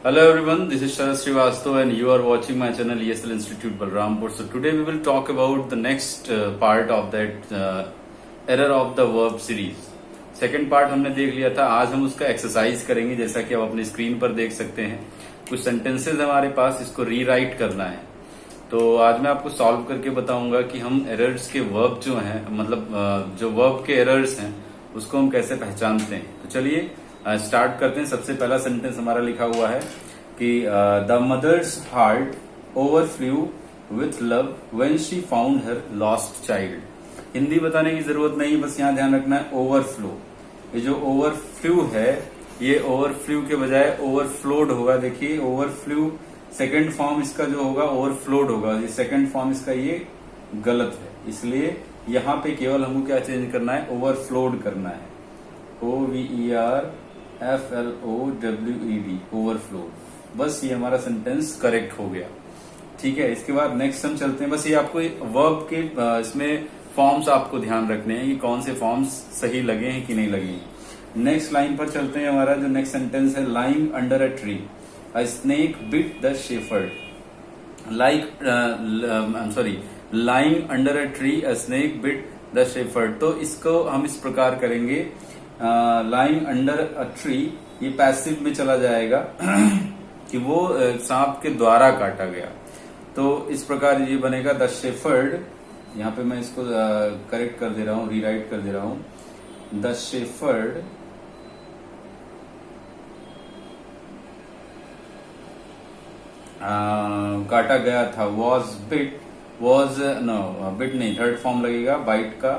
Hello everyone, this is Sharad Srivastava and you are watching my channel ESL Institute Balrampur. So today we will talk about the next part of that error of the verb series. Second part हमने देख लिया था, आज हम उसका exercise करेंगे। जैसा कि आप अपनी स्क्रीन पर देख सकते हैं, कुछ सेंटेंसेस हमारे पास, इसको रीराइट करना है। तो आज मैं आपको सॉल्व करके बताऊंगा कि हम एरर्स के वर्ब जो हैं, मतलब जो वर्ब के एरर्स हैं उसको हम कैसे पहचानते हैं। तो चलिए स्टार्ट करते हैं। सबसे पहला सेंटेंस हमारा लिखा हुआ है कि the mother's heart overflew with love when she found her lost child. Hindi बताने की जरूरत नहीं, बस यहाँ ध्यान रखना है ओवरफ्लो। ये जो ओवरफ्लू है, ये ओवरफ्लू के बजाय ओवरफ्लोड होगा। देखिए ओवरफ्लू सेकंड फॉर्म इसका जो होगा ओवरफ्लोड होगा, ये सेकंड फॉर्म इसका ये गलत है। इसलिए यहाँ पे केवल हमको क्या चेंज करना है, ओवरफ्लोड करना है। OVERFLOWED, overflow. बस ये हमारा सेंटेंस करेक्ट हो गया। ठीक है, इसके बाद नेक्स्ट हम चलते हैं। बस ये आपको वर्ब के इसमें फॉर्म्स आपको ध्यान रखने हैं कि कौन से फॉर्म्स सही लगे हैं कि नहीं लगे हैं। नेक्स्ट लाइन पर चलते हैं। हमारा जो नेक्स्ट सेंटेंस है, lying under a tree a snake bit the shepherd. Lying under a tree a snake bit the shepherd. तो इसको हम इस प्रकार करेंगे, लाइंग अंडर अ ट्री, ये पैसिव में चला जाएगा कि वो सांप के द्वारा काटा गया। तो इस प्रकार ये बनेगा द शेफर्ड। यहाँ पे मैं इसको करेक्ट कर दे रहा हूँ, रीराइट कर दे रहा हूँ। द शेफर्ड काटा गया था। Was bit, was no bit नहीं, थर्ड फॉर्म लगेगा बाइट का,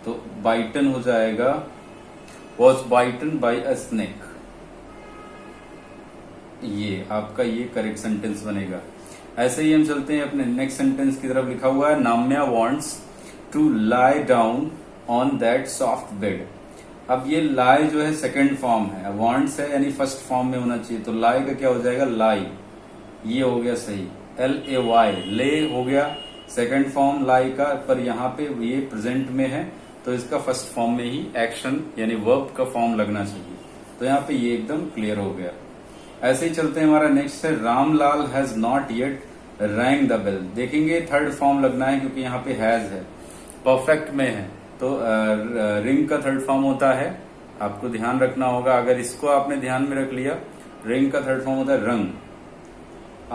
तो बाइटन हो जाएगा। Was bitten by a snake. ये आपका ये करेक्ट सेंटेंस बनेगा। ऐसे ही हम चलते हैं अपने नेक्स्ट सेंटेंस की तरफ। लिखा हुआ है, Namya wants to lie down on that soft bed. अब ये लाई जो है सेकंड फॉर्म है, वांट्स है यानी फर्स्ट फॉर्म में होना चाहिए। तो लाई का क्या हो जाएगा, लाई। ये हो गया सही, LAY, ले हो गया सेकंड फॉर्म लाई का, पर यहाँ पे ये प्रेजेंट में है तो इसका फर्स्ट फॉर्म में ही एक्शन यानी वर्ब का फॉर्म लगना चाहिए। तो यहाँ पे ये एकदम क्लियर हो गया। ऐसे ही चलते हैं। हमारा नेक्स्ट है, Ramlal has not yet rang the bell. देखेंगे थर्ड फॉर्म लगना है क्योंकि यहाँ पे हैज है, परफेक्ट में है, तो रिंग का थर्ड फॉर्म होता है। आपको ध्यान रखना होगा, अगर इसको आपने ध्यान में रख लिया, रिंग का थर्ड फॉर्म होता है रंग,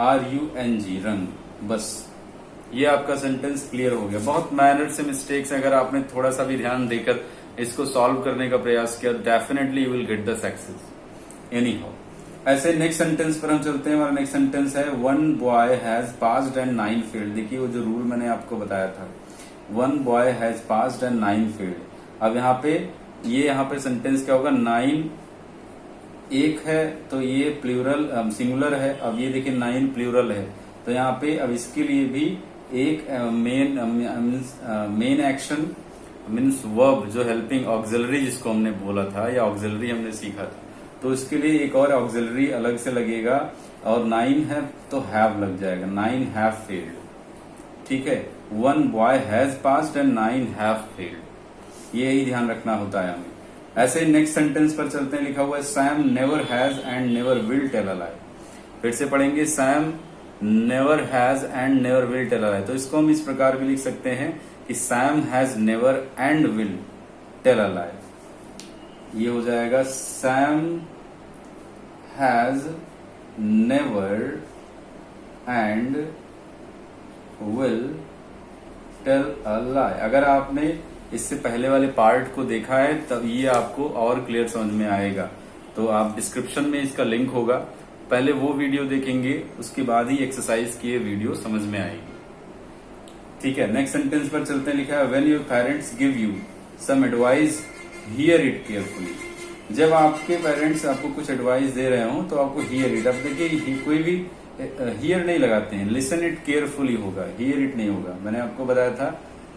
RUNG, रंग। बस ये आपका सेंटेंस क्लियर हो गया। बहुत माइनर से मिस्टेक्स, अगर आपने थोड़ा सा भी ध्यान देकर इसको सॉल्व करने का प्रयास किया, definitely you will get the success any how. ऐसे नेक्स्ट सेंटेंस पर हम चलते हैं। हमारा नेक्स्ट सेंटेंस है, one boy has passed and 9 failed. देखिए वो जो रूल मैंने आपको बताया था, one boy has passed and 9 failed. अब यहाँ पे सेंटेंस क्या होगा, 9 एक है तो ये प्लूरल सिंगुलर है। अब ये देखिए 9 प्लूरल है, तो यहाँ पे अब इसके लिए भी एक मेन एक्शन मीन्स वर्ब, जो हेल्पिंग ऑक्सिलरी जिसको हमने बोला था या ऑक्सिलरी हमने सीखा था, तो इसके लिए एक और ऑक्सिलरी अलग से लगेगा। और 9 है तो हैव लग जाएगा, 9 हैव फेल्ड। ठीक है, one boy has passed and 9 have failed. यही ध्यान रखना होता है हमें। ऐसे ही नेक्स्ट सेंटेंस पर चलते हैं। लिखा हुआ है, Sam never has and never will tell a lie. फिर से पढ़ेंगे, Sam never has and never will tell a lie. तो इसको हम इस प्रकार भी लिख सकते हैं कि Sam has never and will tell a lie. ये हो जाएगा, Sam has never and will tell a lie. अगर आपने इससे पहले वाले पार्ट को देखा है तब ये आपको और क्लियर समझ में आएगा। तो आप डिस्क्रिप्शन में इसका लिंक होगा, पहले वो वीडियो देखेंगे, उसके बाद ही एक्सरसाइज की वीडियो समझ में आएगी। ठीक है, नेक्स्ट सेंटेंस पर चलते हैं। लिखा है, when your parents give you some advice hear it carefully. जब आपके पेरेंट्स आपको कुछ एडवाइस दे रहे हो तो आपको हियर इट। अब देखिए कोई भी हियर नहीं लगाते हैं, लिसन इट केयरफुली होगा, हियर इट नहीं होगा। मैंने आपको बताया था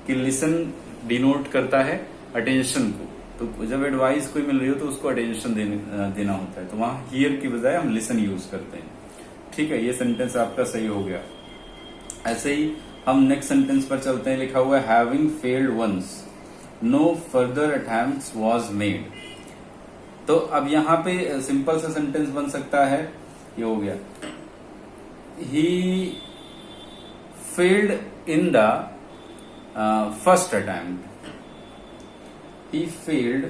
कि लिसन डिनोट करता है अटेंशन को, तो जब एडवाइस कोई मिल रही हो तो उसको अटेंशन देना होता है, तो वहां हियर की बजाय हम लिसन यूज करते हैं। ठीक है, ये सेंटेंस आपका सही हो गया। ऐसे ही हम नेक्स्ट सेंटेंस पर चलते हैं। लिखा हुआ है, having failed once no further attempts was made. तो अब यहाँ पे सिंपल सा सेंटेंस बन सकता है, ये हो गया, he failed in the first attempt, he failed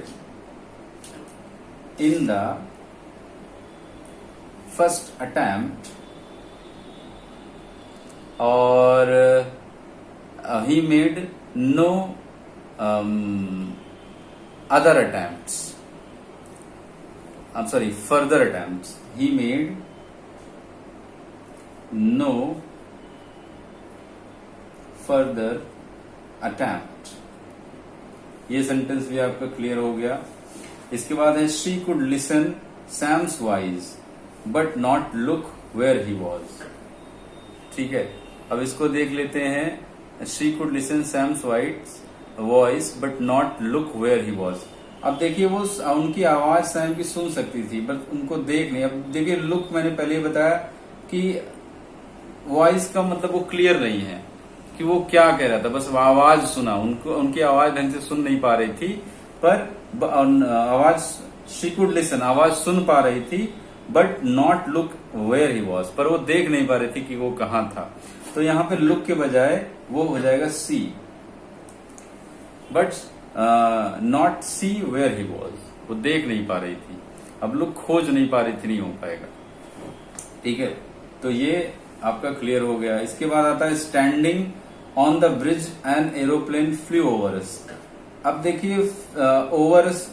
in the first attempt, और he made no other attempts. I'm sorry, further attempts. He made no further attempt. ये सेंटेंस भी आपका क्लियर हो गया। इसके बाद है she could listen Sam's voice but not look where he was. ठीक है, अब इसको देख लेते हैं। She could listen Sam's voice but not look where he was. अब देखिए वो उनकी आवाज सैम की सुन सकती थी बट उनको देख नहीं। अब देखिए लुक मैंने पहले ही बताया कि वॉइस का मतलब वो क्लियर नहीं है कि वो क्या कह रहा था, बस वो आवाज सुना, उनको उनकी आवाज ढंग से सुन नहीं पा रही थी, पर आवाज शी कुड लिसन, आवाज सुन पा रही थी, but not look where he was, पर वो देख नहीं पा रही थी कि वो कहाँ था। तो यहाँ पे लुक के बजाय वो हो जाएगा C, but not C where he was, वो देख नहीं पा रही थी। अब लुक खोज नहीं पा रही थी, नहीं हो पाएगा। ठीक है, तो ये आपका क्लियर हो गया। इसके बाद आता है standing on the bridge and aeroplane flu overs. अब देखिए ओवर्स,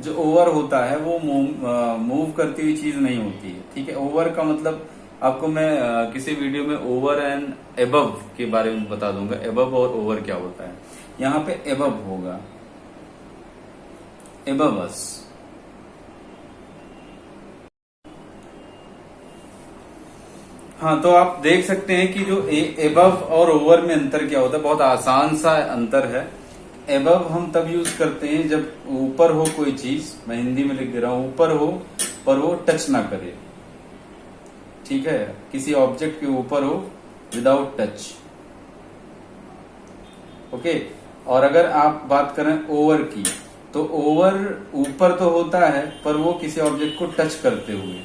जो ओवर होता है वो मूव करती हुई चीज नहीं होती है। ठीक है, ओवर का मतलब आपको मैं किसी वीडियो में ओवर एंड एबव के बारे में बता दूंगा, एबव और ओवर क्या होता है। यहाँ पे एबव होगा, एबवस। हाँ, तो आप देख सकते हैं कि जो एबव और ओवर में अंतर क्या होता है, बहुत आसान सा अंतर है। एबव हम तब यूज करते हैं जब ऊपर हो कोई चीज, मैं हिंदी में लिख दे रहा हूं, ऊपर हो पर वो टच ना करे। ठीक है, किसी ऑब्जेक्ट के ऊपर हो विदाउट टच। ओके, और अगर आप बात करें ओवर की, तो ओवर ऊपर तो होता है पर वो किसी ऑब्जेक्ट को टच करते हुए,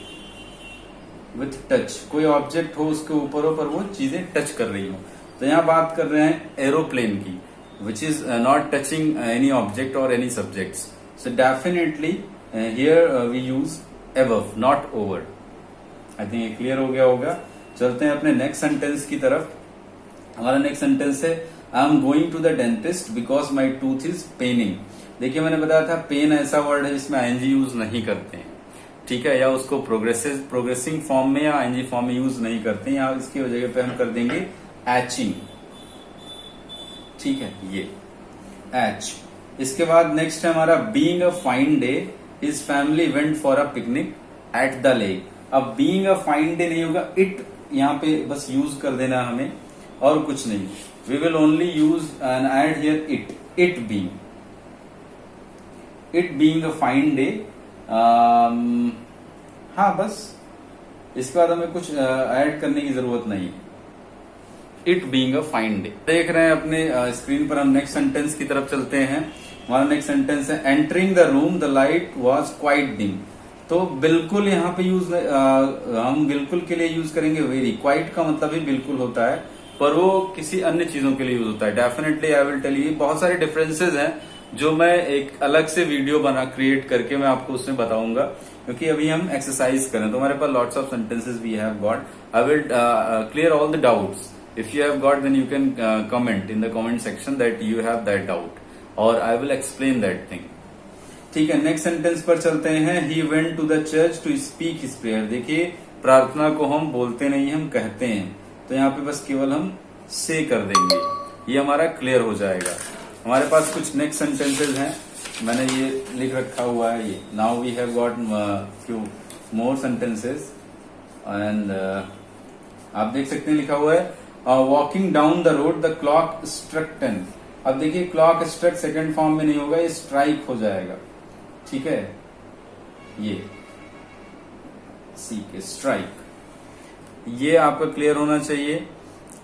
विथ टच, कोई ऑब्जेक्ट हो उसके ऊपर हो पर वो चीजें टच कर रही हो। तो यहाँ बात कर रहे हैं एरोप्लेन की, which is not touching any object or any subjects. So definitely here we use above, not over. I think ये clear हो गया होगा। चलते हैं अपने नेक्स्ट सेंटेंस की तरफ। हमारा नेक्स्ट सेंटेंस है I am going to the dentist because my tooth is paining. देखिए मैंने बताया था पेन ऐसा वर्ड है जिसमें आईएनजी यूज नहीं करते हैं। ठीक है, या उसको प्रोग्रेसिंग फॉर्म में या आईएनजी फॉर्म में यूज नहीं करते हैं, या इसकी जगह पे हम कर देंगे एचिंग। ठीक है, ये एच। इसके बाद नेक्स्ट है हमारा being a fine day his family went for a picnic at the lake. अब बीइंग अ फाइन डे नहीं होगा, इट यहाँ पे बस यूज कर देना हमें और कुछ नहीं। We will only use and add hear it, it being a fine day. हाँ, बस इसके बाद हमें कुछ ऐड करने की जरूरत नहीं है। It being a fine day. देख रहे हैं अपने स्क्रीन पर, हम नेक्स्ट सेंटेंस की तरफ चलते हैं। हमारा नेक्स्ट सेंटेंस है entering the room the light was quite dim. तो बिल्कुल यहाँ पे यूज हम बिल्कुल के लिए यूज करेंगे वेरी। क्वाइट का मतलब ही बिल्कुल होता है, पर वो किसी अन्य चीजों के लिए यूज होता है। Definitely I will tell you, बहुत सारे डिफरेंसेस हैं जो मैं एक अलग से वीडियो क्रिएट करके मैं आपको उसमें बताऊंगा, क्योंकि अभी हम एक्सरसाइज करें तो हमारे पास lots of sentences we have got. I will clear all the doubts. If you have got, then you can comment in the comment section that you have that doubt, or I will explain that thing. ठीक है, next sentence पर चलते हैं। He went to the church to speak his prayer. देखिए प्रार्थना को हम बोलते नहीं, हम कहते हैं, तो यहाँ पे बस केवल हम से कर देंगे, ये हमारा क्लियर हो जाएगा। हमारे पास कुछ नेक्स्ट सेंटेंसेज हैं, मैंने ये लिख रखा हुआ है। ये now we have got few more sentences and आप देख सकते हैं लिखा हुआ है walking down the road the clock struck 10। अब देखिए क्लॉक स्ट्रक सेकंड फॉर्म में नहीं होगा, ये स्ट्राइक हो जाएगा। ठीक है, ये सी के स्ट्राइक, ये आपका क्लियर होना चाहिए।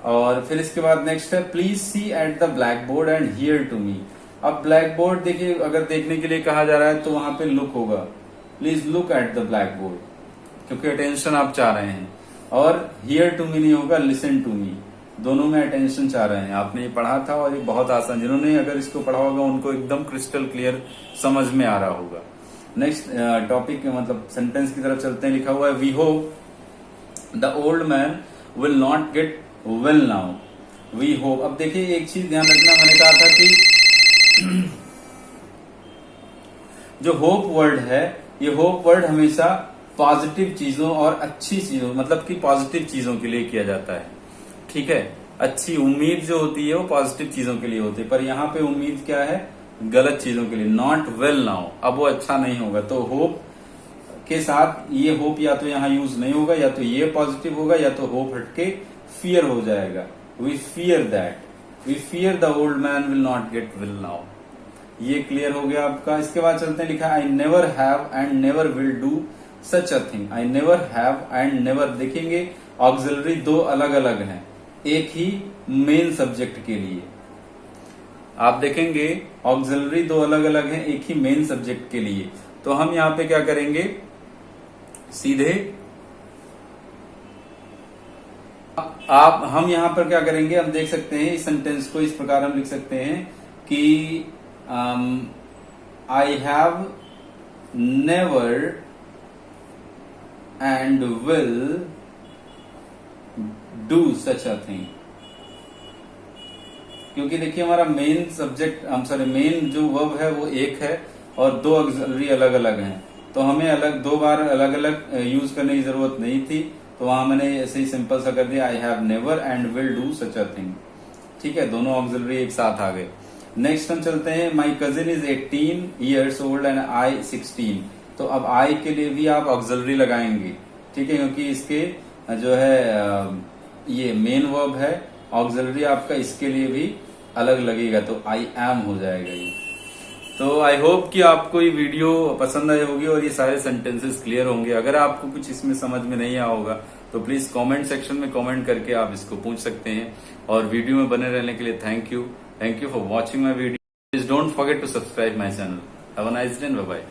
और फिर इसके बाद नेक्स्ट है please see at the blackboard and hear to me. अब ब्लैक बोर्ड देखिए, अगर देखने के लिए कहा जा रहा है तो वहां पे लुक होगा, please look at the black board, क्योंकि अटेंशन आप चाह रहे हैं। और हियर टू मी नहीं होगा, लिसन टू मी, दोनों में अटेंशन चाह रहे हैं। आपने ये पढ़ा था और ये बहुत आसान, जिन्होंने अगर इसको पढ़ा होगा उनको एकदम क्रिस्टल क्लियर समझ में आ रहा होगा। नेक्स्ट टॉपिक मतलब सेंटेंस की तरफ चलते हैं। लिखा हुआ है we hope the old man will not get well now. We hope, अब देखिए एक चीज ध्यान रखना, मैंने कहा था कि जो होप वर्ड है, ये होप वर्ड हमेशा पॉजिटिव चीजों और अच्छी चीजों, मतलब कि पॉजिटिव चीजों के लिए किया जाता है, ठीक है। अच्छी उम्मीद जो होती है वो पॉजिटिव चीजों के लिए होती है, पर यहाँ पे उम्मीद क्या है, गलत चीजों के लिए। नॉट वेल नाउ, अब वो अच्छा नहीं होगा, तो होप के साथ ये होप या तो यहाँ यूज नहीं होगा, या तो ये पॉजिटिव होगा, या तो होप हटके फियर हो जाएगा। We fear that, we fear the old man will not get well now. ये क्लियर हो गया आपका। इसके बाद चलते हैं। लिखा I never have and never will do such a thing. I never have and never, देखेंगे ऑक्सिलरी दो अलग अलग हैं एक ही मेन सब्जेक्ट के लिए। आप देखेंगे ऑक्सिलरी दो अलग अलग हैं एक ही मेन सब्जेक्ट के लिए। तो हम यहां पे क्या करेंगे, सीधे हम यहां पर क्या करेंगे, हम देख सकते हैं इस सेंटेंस को इस प्रकार हम लिख सकते हैं कि I have never and will do such a thing. क्योंकि देखिए हमारा मेन सब्जेक्ट मेन जो वर्ब है वो एक है और दो ऑक्सिलरी अलग अलग हैं, तो हमें अलग दो बार अलग अलग यूज करने की जरूरत नहीं थी। तो वहां मैंने ऐसे ही सिंपल सा कर दिया, I have never and will do such a thing, ठीक है। दोनों ऑक्सिलरी एक साथ आ गए। नेक्स्ट हम चलते हैं। My cousin is 18 years old and I 16। तो अब आई के लिए भी आप ऑक्सिलरी लगाएंगे, ठीक है, क्योंकि इसके जो है ये मेन वर्ब है, ऑक्सिलरी आपका इसके लिए भी अलग लगेगा, तो आई एम हो जाएगा ये। तो आई होप कि आपको ये वीडियो पसंद आई होगी और ये सारे सेंटेंसेस क्लियर होंगे। अगर आपको कुछ इसमें समझ में नहीं आया होगा तो प्लीज कमेंट सेक्शन में कमेंट करके आप इसको पूछ सकते हैं। और वीडियो में बने रहने के लिए thank you for watching my video. Please don't forget to subscribe my channel. Have a nice day, bye bye.